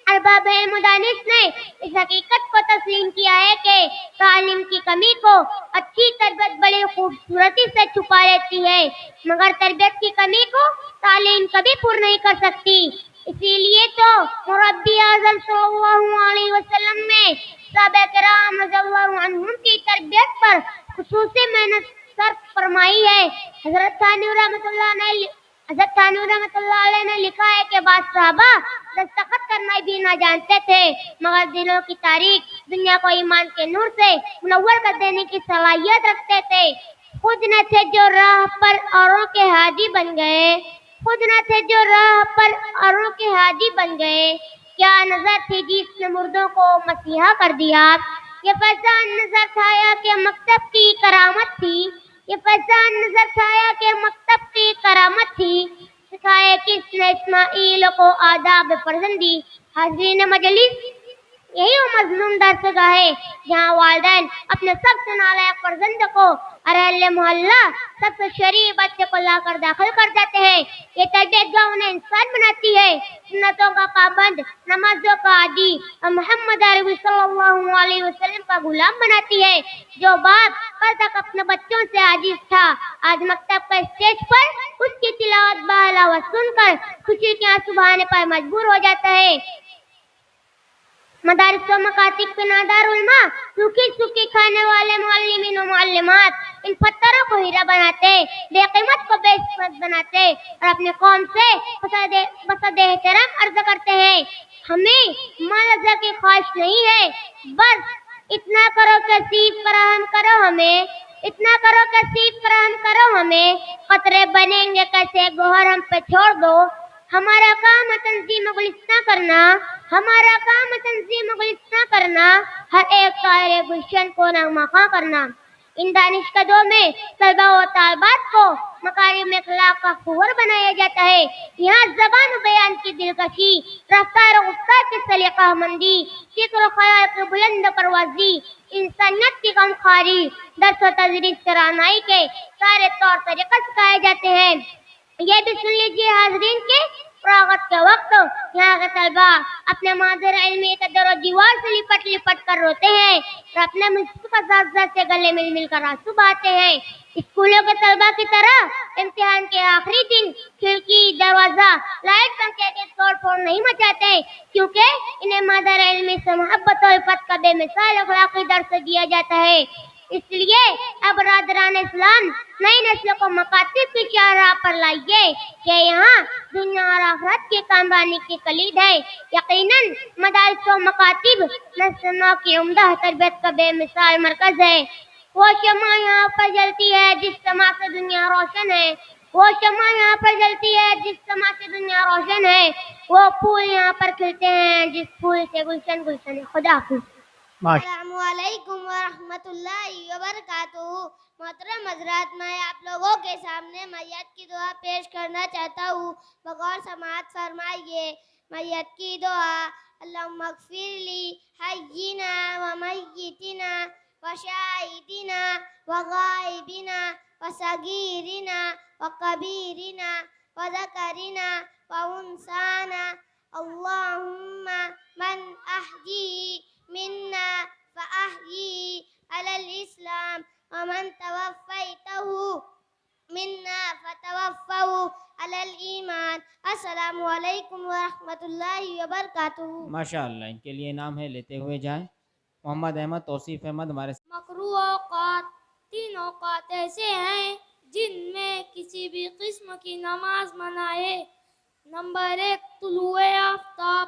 Speaker 3: ارباب علم و دانش نے اس حقیقت کو تسلیم کیا ہے کہ تعلیم کی کمی کو اچھی تربیت بڑی خوبصورتی سے چھپا لیتی ہے، مگر تربیت کی کمی کو تعلیم کبھی پر نہیں کر سکتی۔ اسی لیے تو مربی اعظم صلی اللہ علیہ وسلم نے صحابہ کرام رضی اللہ عنہم کی تربیت پر خصوصی محنت صرف فرمائی ہے۔ حضرت تھانوی رحمۃ اللہ علیہ نے لکھا ہے کہ بعض صحابہ دستخط کرنا بھی نہ جانتے تھے، مگر دلوں کی تاریخ دنیا کو ایمان کے نور سے منور کر دینے کی صلاحیت رکھتے تھے۔ خود نہ تھے جو راہ پر اوروں کے ہادی بن گئے، خود نہ تھے جو راہ پر اوروں کے ہادی بن گئے، کیا نظر تھی جس نے مردوں کو مسیحا کر دیا۔ یہ فیضان نظر تھا کہ مکتب کی کرامت تھی، یہ فیضان نظر تھا کہ مکتب کی کرامت تھی، سکھائے کس نے اسماعیل کو آداب فرزندی۔ حاضرین مجلس، یہی وہ مظلوم درس گاہ ہے جہاں والدین اپنے سب سے نالائق فرزند کو اور اہل محلہ سب سے شریف بچے کو لا کر داخل کر دیتے ہیں۔ یہ تربیت گاہ انہیں انسان بناتی ہے، سنتوں کا پابند، نمازوں کا عادی اور محمد عربی صلی اللہ علیہ وسلم کا غلام بناتی ہے۔ جو باپ کل تک اپنے بچوں سے عاجز تھا، آج مکتب کا اسٹیج پر اس کی تلاوت باعلاوہ سن کر خوشی کے آنسو بہانے پر مجبور ہو جاتا ہے۔ مدارس و مکاتب کے نادار علماء، سوکھی کھانے والے معلمین و معلمات ان پتھروں کو ہیرا بناتے، بے قیمت کو بے قیمت بناتے اور اپنے قوم سے بسد احترام عرض کرتے ہیں۔ ہمیں مال زر کی خواہش نہیں ہے، بس اتنا کرو کہ سیب فراہم کرو ہمیں، اتنا کرو کہ سیب فراہم کرو ہمیں، قطرے بنیں گے کیسے گوہر ہم پہ چھوڑ دو۔ ہمارا کام ہے تنظیم گلستاں کرنا، ہمارا کام ہے تنظیم گلستاں کرنا، ہر ایک شاعر گلشن کو نغمہ خواں کرنا۔ ان دانشکدوں میں طلباء و طالبات کو مکارم اخلاق کا خور بنایا جاتا ہے۔ یہاں زبان و بیان کی دلکشی، رفتار و گفتار کی سلیقہ مندی، فکر و خیال کی بلند پروازی، انسانیت کی غمخواری، درس و تدریس کی رعنائی کے سارے طور طریقے سکھائے جاتے ہیں۔ یہ بھی سن لیجیے حاضرین کے فراغت کے وقت یہاں کے طلباء اپنے مادر علمی کے در و دیوار سے لپٹ کر روتے ہیں اور اپنے مصطفیٰ اساتذہ سے گلے مل کر آنسو بہاتے ہیں۔ اسکولوں کے طلباء کی طرح امتحان کے آخری دن کھڑکی، دروازہ، لائٹ پنکھے کے توڑ پھوڑ نہیں مچاتے، کیونکہ انہیں مادر علمی سے محبت و الفت کا بے مثال اخلاقی درس دیا جاتا ہے۔ اس لیے اب برادران اسلام نئی نسل کو مکاتب کی شاہراہ پر لائیے کہ یہاں دنیا اور آخرت کی کامرانی کی کلید ہے۔ یقیناً مدارس و مکاتب نسل نو کی عمدہ تربیت کا بے مثال مرکز ہے۔ وہ شمع یہاں پر جلتی ہے جس شمع سے دنیا روشن ہے، وہ شمع یہاں پر جلتی ہے جس شمع سے دنیا روشن ہے، وہ پھول یہاں پر کھلتے ہیں جس پھول سے گلشن گلشن ہے۔ خدا حافظ۔
Speaker 7: السلام علیکم ورحمۃ اللہ وبرکاتہ۔ محترم حضرات، میں آپ لوگوں کے سامنے میت کی دعا پیش کرنا چاہتا ہوں، بغور سماعت فرمائیے۔ میت کی دعا: اللہم اغفر لی حینا و میتنا و شاہدنا و غائبنا و صغیرنا و کبیرنا و ذکرنا و انثانا، اللہم من احیی منا فأحیی علی الاسلام ومن توفیتہ منا فتوفہ علی الایمان۔ السلام علیکم ورحمۃ اللہ وبرکاتہ۔
Speaker 1: ماشاء اللہ، ان کے لیے انعام ہے، لیتے ہوئے جائیں۔ محمد احمد، توصیف احمد ہمارے
Speaker 8: مکروہ اوقات: 3 اوقات ایسے ہیں جن میں کسی بھی قسم کی نماز منع ہے۔ نمبر 1، طلوع آفتاب،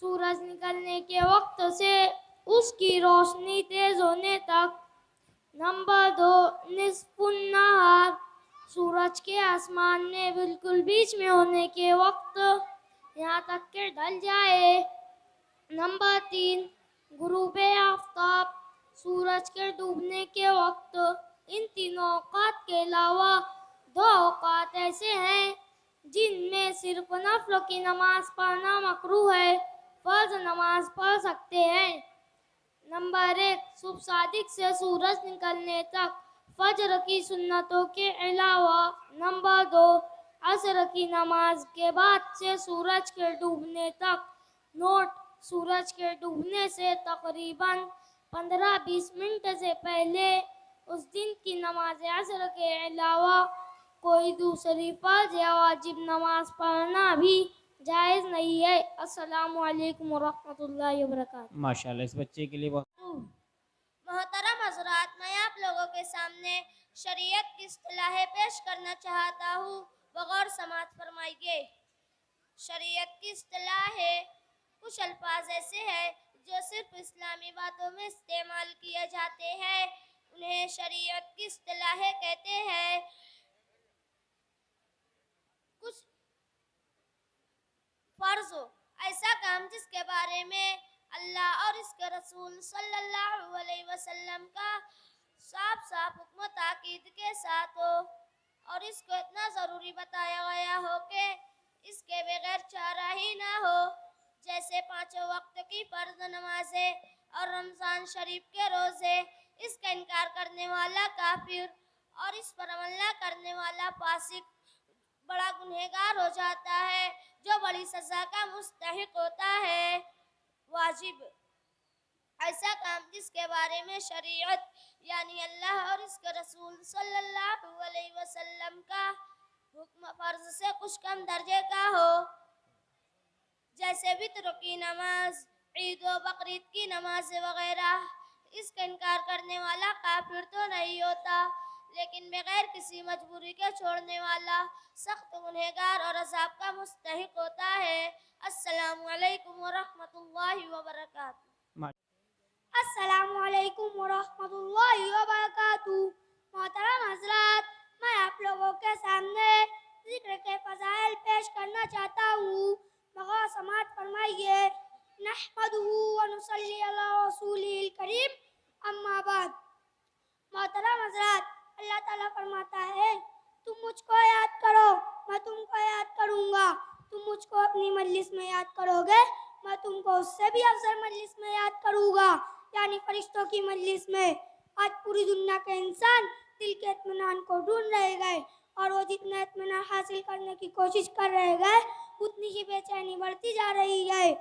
Speaker 8: سورج نکلنے کے وقت سے اس کی روشنی تیز ہونے تک۔ نمبر 2، نصف النہار، سورج کے آسمان میں بالکل بیچ میں ہونے کے وقت، یہاں تک کہ ڈھل جائے۔ نمبر 3، غروب آفتاب، سورج کے ڈوبنے کے وقت۔ ان تینوں اوقات کے علاوہ 2 اوقات ایسے ہیں جن میں صرف نفل کی نماز پڑھنا مکروہ ہے، فرض نماز پڑھ سکتے ہیں۔ نمبر 1، صبح صادق سے سورج نکلنے تک فجر کی سنتوں کے علاوہ۔ نمبر 2، عصر کی نماز کے بعد سے سورج کے ڈوبنے تک۔ نوٹ: سورج کے ڈوبنے سے تقریباً 15-20 منٹ سے پہلے اس دن کی نماز عصر کے علاوہ کوئی دوسری فرض یا واجب نماز پڑھنا بھی جائز نہیں ہے۔ السلام علیکم ورحمۃ اللہ وبرکاتہ۔
Speaker 1: ماشاء اللہ، اس بچے کے لیے بہت
Speaker 7: محترم حضرات، میں آپ لوگوں کے سامنے شریعت کی اصطلاحیں پیش کرنا چاہتا ہوں، بغور سماعت فرمائیے۔ شریعت کی اصطلاحیں کچھ الفاظ ایسے ہیں جو صرف اسلامی باتوں میں استعمال کیے جاتے ہیں، انہیں شریعت کی اصطلاحیں کہتے ہیں۔ کچھ فرض: ایسا کام جس کے بارے میں اللہ اور اس کے رسول صلی اللہ علیہ وسلم کا صاف حکم و تاکید کے ساتھ ہو، اور اس کو اتنا ضروری بتایا گیا ہو کہ اس کے بغیر چارہ ہی نہ ہو، جیسے 5 وقت کی فرض نمازیں اور رمضان شریف کے روزے۔ اس کا انکار کرنے والا کافر اور اس پر عمل نہ کرنے والا فاسق بڑا گنہگار ہو جاتا ہے، جو بڑی سزا کا مستحق ہوتا ہے۔ واجب: ایسا کام جس کے بارے میں شریعت یعنی اللہ اور اس کے رسول صلی اللہ علیہ وسلم کا حکم فرض سے کچھ کم درجے کا ہو، جیسے وتر کی نماز، عید و بقرعید کی نماز وغیرہ۔ اس کا انکار کرنے والا کافر تو نہیں ہوتا، لیکن بغیر کسی مجبوری کے چھوڑنے والا سخت گنہگار اور عذاب کا مستحق ہوتا ہے۔ السلام علیکم ورحمۃ اللہ وبرکاتہ۔
Speaker 8: السلام علیکم ورحمۃ اللہ وبرکاتہ۔ محترم حضرات، میں آپ لوگوں کے سامنے ذکر کے فضائل پیش کرنا چاہتا ہوں، بغور سماعت فرمائیے۔ نحمدہ ونصلی علی رسولہ الکریم، اما بعد۔ محترم حضرات، اللہ تعالیٰ فرماتا ہے، تم مجھ کو یاد کرو میں تم کو یاد کروں گا، تم مجھ کو اپنی مجلس میں یاد کرو گے میں تم کو اس سے بھی افضل مجلس میں یاد کروں گا، یعنی فرشتوں کی مجلس میں۔ آج پوری دنیا کے انسان دل کے اطمینان کو ڈھونڈ رہے گئے، اور وہ جتنا اطمینان حاصل کرنے کی کوشش کر رہے گئے اتنی ہی بے چینی بڑھتی جا رہی ہے۔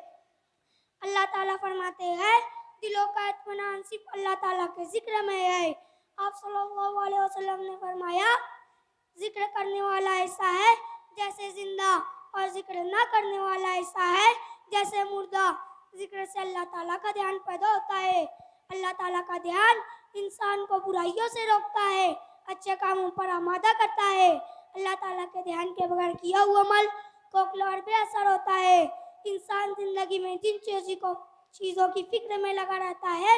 Speaker 8: اللہ تعالیٰ فرماتے ہیں، دلوں کا اطمینان صرف اللہ تعالیٰ کے ذکر میں ہے۔ آپ صلی اللہ علیہ وسلم نے فرمایا، ذکر کرنے والا ایسا ہے جیسے زندہ، اور ذکر نہ کرنے والا ایسا ہے جیسے مردہ۔ ذکر سے اللہ تعالیٰ کا دھیان پیدا ہوتا ہے۔ اللہ تعالیٰ کا دھیان انسان کو برائیوں سے روکتا ہے، اچھے کاموں پر آمادہ کرتا ہے۔ اللہ تعالیٰ کے دھیان کے بغیر کیا ہوا عمل کھوکھلا اور بے اثر ہوتا ہے۔ انسان زندگی میں جن چیزوں کی فکر میں لگا رہتا ہے،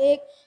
Speaker 9: 1,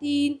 Speaker 9: 3,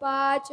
Speaker 9: 5,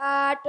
Speaker 9: 8,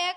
Speaker 8: 1,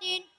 Speaker 8: 3,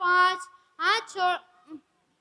Speaker 8: 5,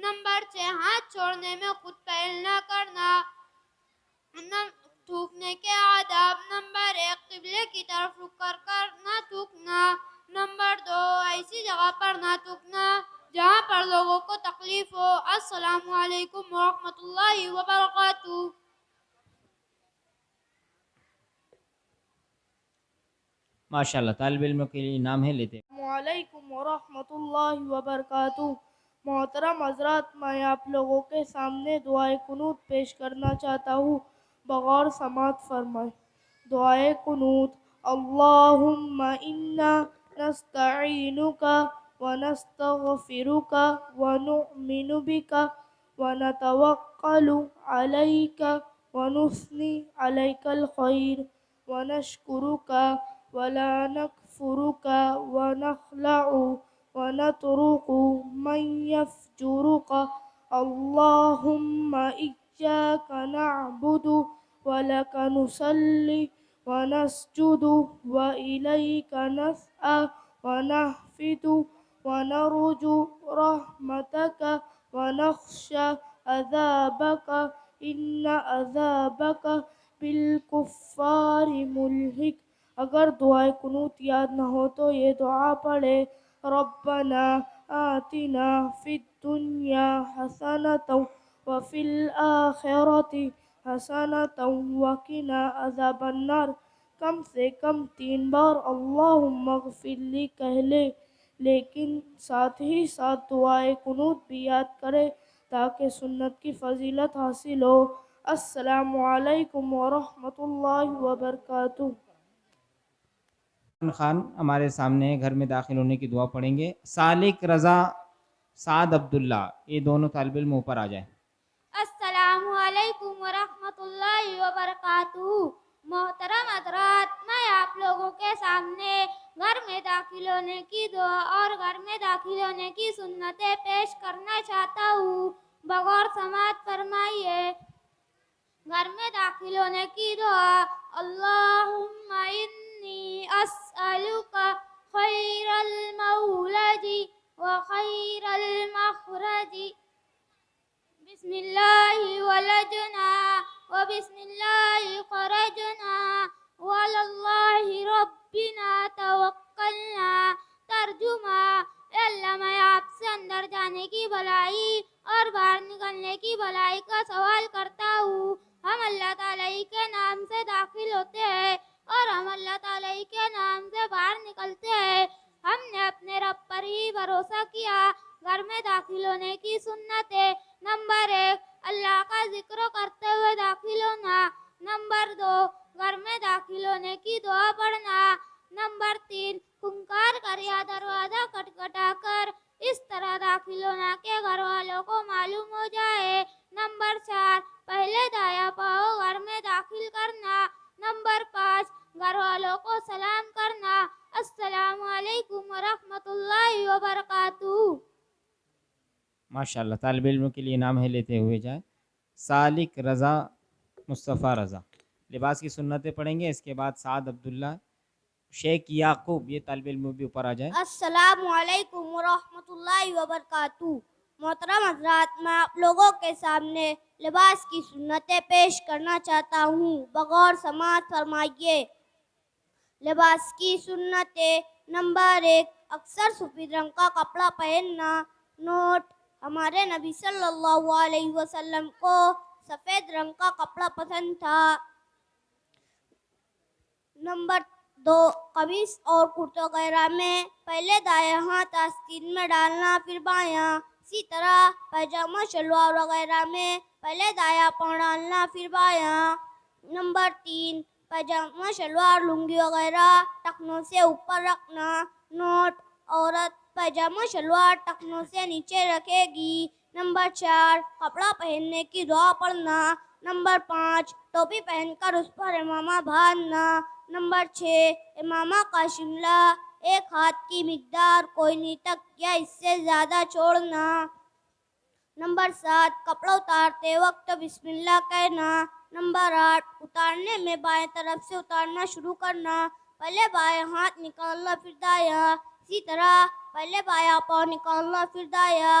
Speaker 8: نمبر 6 ہاتھ چھوڑنے میں خود پہل نہ کرنا، تھوکنے کے آداب۔ نمبر 1 قبلے کی طرف رک کر نہ تھوکنا۔ نمبر 2 ایسی جگہ پر نہ تھوکنا جہاں پر لوگوں کو تکلیف ہو۔ السلام علیکم ورحمۃ اللہ وبرکاتہ۔
Speaker 1: ماشاءاللہ، طالب علم کے لیے انعام ہے، لیتے ہیں۔
Speaker 10: السلام علیکم ورحمۃ اللہ وبرکاتہ۔ محترم حضرات، میں آپ لوگوں کے سامنے دعائے قنوت پیش کرنا چاہتا ہوں، بغور سماعت فرمائیں۔ دعائے قنوت: اللہم انا نستعینک ونستغفرک ونؤمن بک ونتوکل علیک ونثنی علیک الخیر ونشکرک ولا نکفرک ونخلع ونترک من یفجرک۔ اللہم ایاک نعبد ولک نصلی ونسجد وإلیک نسعی ونہفد ونرجو رحمتک ونخشى عذابک ان عذابک بالکفار ملحق۔ اگر دعائے قنوت یاد نہ ہو تو یہ دعا پڑھے: ربنا آتنا فی الدنیا حسنۃ وفی الآخرۃ حسنۃ وقنا عذاب النار۔ کم سے کم 3 بار اللہم اغفر لی کہہ لے، لیکن ساتھ ہی ساتھ دعائے قنوت بھی یاد کرے تاکہ سنت کی فضیلت حاصل ہو۔ السلام علیکم ورحمۃ اللہ وبرکاتہ۔
Speaker 1: خان ہمارے سامنے گھر میں داخل ہونے کی دعا پڑھیں گے۔ سالک رضا، سعد عبداللہ، یہ دونوں طالب علم اوپر آ جائیں۔
Speaker 8: السلام علیکم ورحمۃ اللہ وبرکاتہ۔ محترم حضرات، میں آپ لوگوں کے سامنے گھر میں داخل ہونے کی دعا اور گھر میں داخل ہونے کی سنتیں پیش کرنا چاہتا ہوں، بغور سماعت فرمائیے۔ گھر میں داخل ہونے کی دعا: اللہم انی اسألک خیر المولد وخیر المخرج، بسم اللہ ولجنا وبسم اللہ خرجنا وعلى ربنا توکلنا۔ ترجمہ: اے اللہ، میں آپ سے اندر جانے کی بھلائی اور باہر نکلنے کی بھلائی کا سوال کرتا ہوں۔ ہم اللہ تعالیٰ ہی کے نام سے داخل ہوتے ہیں اور ہم اللہ تعالیٰ ہی کے نام سے باہر نکلتے ہیں۔ ہم نے اپنے رب پر ہی بھروسہ کیا۔ گھر میں داخل ہونے کی سنتیں: نمبر 1 اللہ کا ذکر کرتے ہوئے داخل ہونا۔ نمبر 2 گھر میں داخل ہونے کی دعا پڑھنا۔ نمبر 3 پھنکار کر یا دروازہ کھٹکھٹا کر اس طرح داخل ہونا کہ گھر والوں کو معلوم ہو جائے۔ نمبر 4 پہلے دایاں پاؤں گھر میں داخل کرنا۔ نمبر 5 گھر والوں کو سلام کرنا۔ السلام علیکم ورحمۃ اللہ وبرکاتہ۔
Speaker 1: ماشاءاللہ، طالب علم کے لیے نام ہے، لیتے ہوئے جائیں۔ سالک رضا، مصطفیٰ رضا، لباس کی سنتیں پڑھیں گے۔ اس کے بعد سعد عبداللہ، شیخ یعقوب، یہ طالب علم بھی اوپر آ جائیں۔
Speaker 7: السلام علیکم ورحمۃ اللہ وبرکاتہ۔ محترم حضرات، میں آپ لوگوں کے سامنے لباس کی سنتیں پیش کرنا چاہتا ہوں، بغور سماعت فرمائیے۔ لباس کی سنتیں: نمبر 1 اکثر سفید رنگ کا کپڑا پہننا۔ نوٹ: ہمارے نبی صلی اللہ علیہ وسلم کو سفید رنگ کا کپڑا پسند تھا۔ نمبر 2 قمیص اور کرتے وغیرہ میں پہلے دایاں ہاتھ آستین میں ڈالنا، پھر بایاں۔ اسی طرح پائجامہ شلوار وغیرہ میں پہلے دایاں پاؤں ڈالنا، پھر بایاں۔ نمبر 3 پائجامہ شلوار لنگی وغیرہ ٹخنوں سے اوپر رکھنا۔ نوٹ: عورت پائجامہ شلوار ٹخنوں سے نیچے رکھے گی۔ نمبر 4 کپڑا پہننے کی دعا پڑھنا۔ نمبر 5 ٹوپی پہن کر اس پر امامہ باندھنا۔ نمبر 6 امامہ کا شملہ ایک ہاتھ کی مقدار کوہنی تک یا اس سے زیادہ چھوڑنا۔ نمبر 7 کپڑا اتارتے وقت بسم اللہ کہنا۔ نمبر 8 اتارنے میں بائیں طرف سے اتارنا شروع کرنا، پہلے بائیں ہاتھ نکالنا پھر دایاں، اسی طرح پہلے بایاں پاؤں نکالنا پھر دایاں۔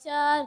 Speaker 9: 4,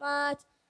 Speaker 9: 5,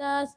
Speaker 9: 10,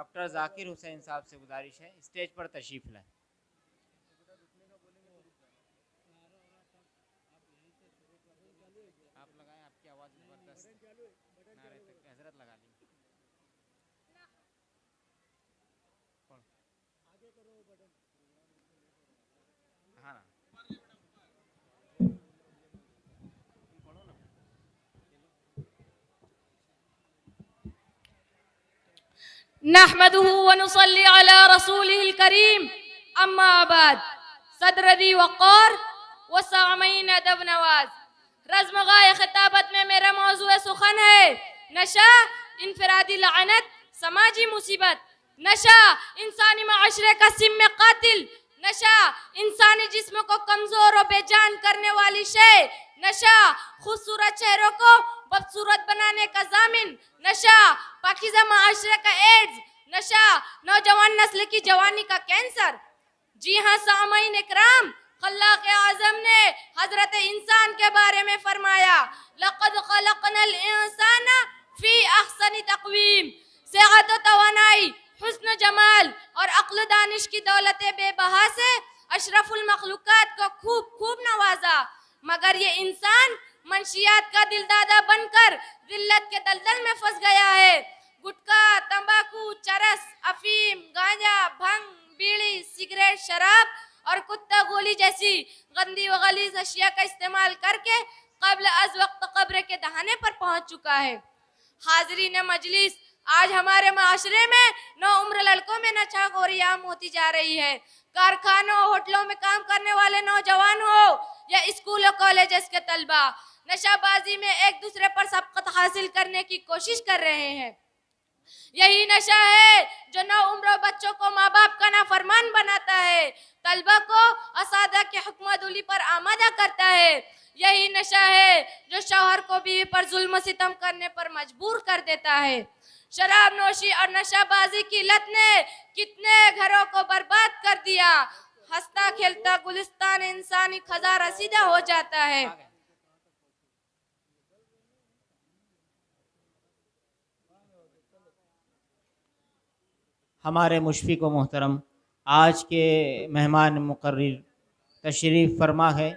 Speaker 1: ڈاکٹر ذاکر حسین صاحب سے گزارش ہے اسٹیج پر تشریف لائیں. آپ لگائیں, آپ کی آواز زبردست. نعرہ تکبیر حضرت لگا لیں. ہاں نا.
Speaker 2: نحمده ونصلي على رسوله الكريم اما بعد. صدر ذی وقار وسامعین ادب نواز. رزمگاہ خطابت میں میرا موضوع سخن ہے نشہ انفرادی لعنت سماجی مصیبت. نشہ انسانی معاشرے کا سم قاتل. نشہ انسانی جسم کو کمزور و بے جان کرنے والی شے. نشہ خوبصورت چہروں کو بدصورت بنانے کا ضامن. نشہ پاکیزہ معاشرے کا ایڈز. نشہ نوجوان نسل کی جوانی کا کینسر. جی ہاں سامعین اکرام, خلاق اعظم نے حضرت انسان کے بارے میں فرمایا لقد خلقنا الانسان فی احسن تقویم. صحت و توانائی, حسن و جمال اور عقل و دانش کی دولت بے بہا سے اشرف المخلوقات کو خوب خوب نوازا, مگر یہ انسان منشیات کا دلدادہ بن کر ذلت کے دلدل میں پھنس گیا ہے. گٹکا, تمباکو, چرس, افیم, گانجا, بھنگ, بیڑی, سگریٹ, شراب اور کتا گولی جیسی گندی و غلیظ اشیاء کا استعمال کر کے قبل از وقت قبر کے دہانے پر پہنچ چکا ہے. حاضرین مجلس, آج ہمارے معاشرے میں نو عمر لڑکوں میں نشہ خوری عام ہوتی جا رہی ہے. کارخانوں, ہوٹلوں میں کام کرنے والے نوجوان ہو یا اسکول و کالجز کے طلبہ, نشہ بازی میں ایک دوسرے پر سبقت حاصل کرنے کی کوشش کر رہے ہیں. یہی نشہ ہے جو نو عمر بچوں کو ماں باپ کا نافرمان بناتا ہے, طلبہ کو اساتذہ کی حکم عدولی پر آمادہ کرتا ہے. یہی نشہ ہے جو شوہر کو بیوی پر ظلم و ستم کرنے پر مجبور کر دیتا ہے. شراب نوشی اور نشہ بازی کی لت نے کتنے گھروں کو برباد کر دیا. ہنستا کھیلتا گلستان انسانی خزاں رسیدہ ہو جاتا ہے.
Speaker 1: ہمارے مشفق و محترم آج کے مہمان مقرر تشریف فرما ہے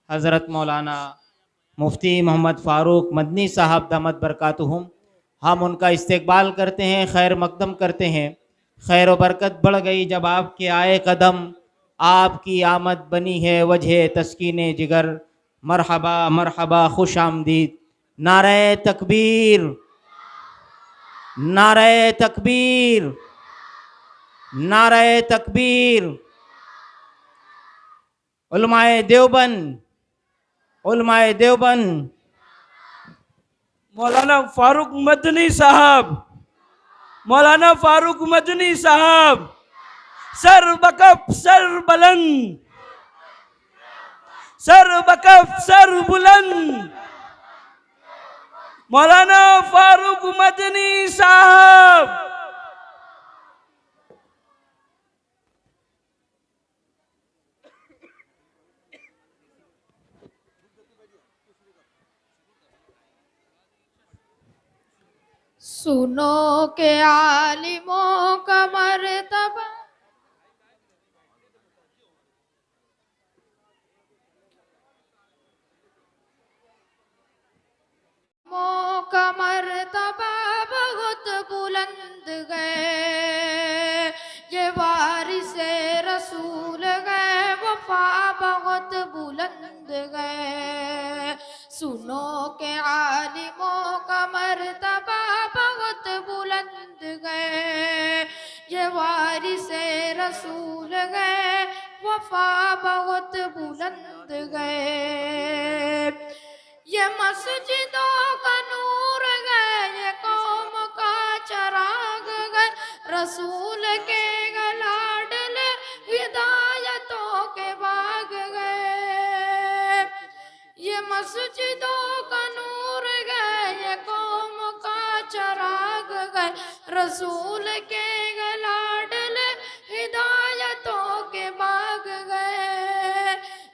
Speaker 1: حضرت مولانا مفتی محمد فاروق مدنی صاحب دامت برکاتہم. ہم ان کا استقبال کرتے ہیں, خیر مقدم کرتے ہیں. خیر و برکت بڑھ گئی جب آپ کے آئے قدم, آپ کی آمد بنی ہے وجہ تسکین جگر. مرحبا مرحبا خوش آمدید. نعرہ تکبیر, نعرہ تکبیر, نعرہ تکبیر. علماء دیوبند, علماء دیوبند.
Speaker 11: مولانا فاروق مدنی صاحب, مولانا فاروق مدنی صاحب, سر بکف سر بلند, سر بکف سر بلند. مولانا فاروق مدنی صاحب.
Speaker 8: سنو کہ عالموں کا مرتبہ کا مرتبہ بہت بلند گئے, یہ وارث رسول گئے, وفا بہت بلند گئے. سنو کہ عالموں کا مرتبہ بہت بلند گئے, یہ وارث رسول گئے, وفا بہت بلند گئے. یہ مسجدوں کا نور گئے, یہ قوم کا چراغ گئے, رسول کے لاڈلے ہدایتوں کے باغ گئے. یہ مسجدوں کا نور گئے, یہ قوم کا چراغ گئے, رسول کے لاڈلے ہدایتوں کے باغ گئے.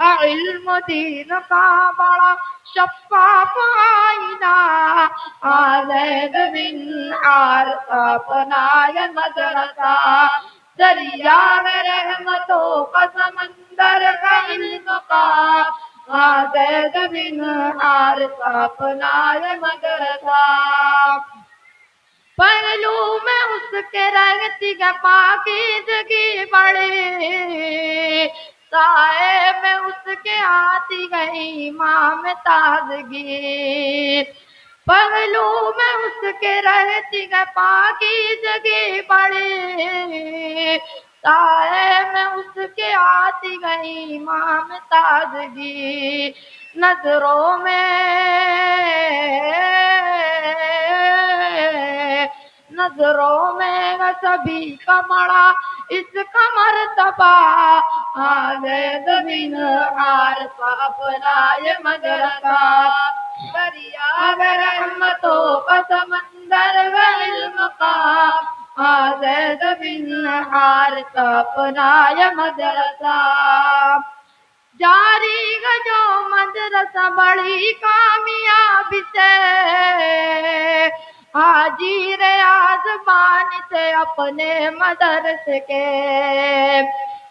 Speaker 2: علم دین کا بڑا شفاف آئینہ زید بن حارث اپنا یہ مدرسہ دریا رحمتوں کا سمندر ہے علم کا زید بن حارث اپنا یہ مدرسہ پہلو میں اس کے رہتی ہے پاکیزگی بڑی سائے میں اس کے آتی گئی امام تازگی پہلو میں اس کے رہتی ہے پاکیزگی بڑی سائے میں اس کے آتی گئی امام تازگی نظروں میں سبھی کا بڑا اس کا مرتبہ زید بن حارث اپنا یہ مدرسہ دریا رحمتوں کا سمندر ہے علم کا زید بن حارث اپنا یہ مدرسہ جاری ہے جو مدرسہ بڑی کامیابی سے حاجی ریاض بانی سے اپنے مدرسے کے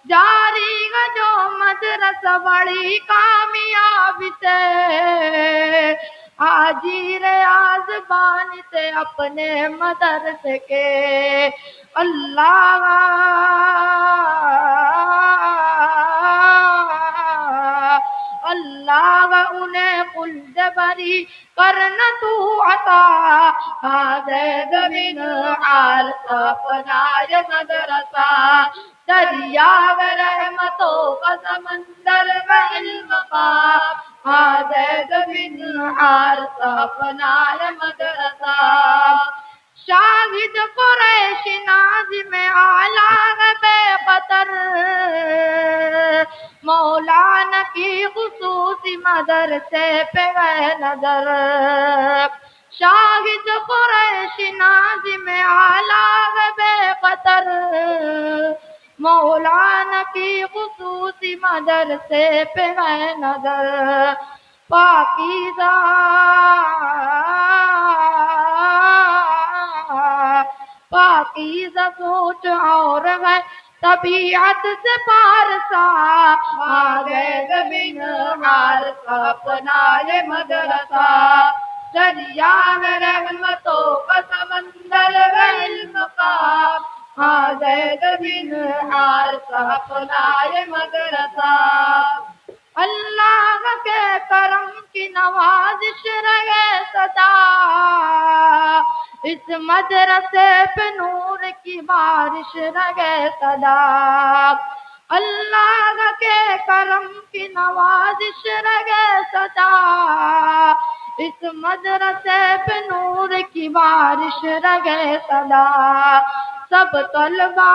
Speaker 2: جاری ہے جو مدرسہ بڑی کامیابی سے حاجی ریاض بانی سے اپنے مدرسے کے اللہ انہیں خلد بری کرنا تو عطا زید بن حارث اپنا یہ مدرسہ دریا رحمتوں کا سمندر ہے علم کا زید بن حارث اپنا یہ مدرسہ شاہد قریش ناظم اعلیٰ ہے بے قطر مولانا کی خصوصی مدرسے پہ ہے نظر شاہد قریش ناظم اعلیٰ ہے بے قطر مولانا کی خصوصی مدرسے پہ ہے نظر پاکیزہ سوچ اور ہے طبیعت سے پارسا زید بن حارث اپنا یہ مدرسہ دریا رحمتوں کا سمندر ہے علم کا زید بن حارث اپنا یہ مدرسہ اللہ کے کرم کی نوازش رہے سدا اس مدرسے پہ نور کی بارش رہے سدا اللہ کے کرم کی نوازش رہے سدا اس مدرسے پہ نور کی بارش رہے سدا سب طلبہ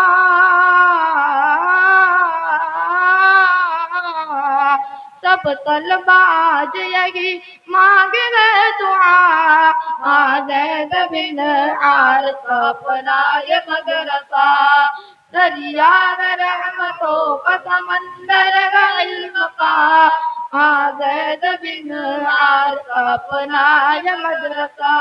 Speaker 2: آج یہی مانگ رہے دعا زید بن حارث اپنا یہ مدرسہ دریا رحمتوں کا سمندر ہے علم کا زید بن حارث اپنا یہ مدرسہ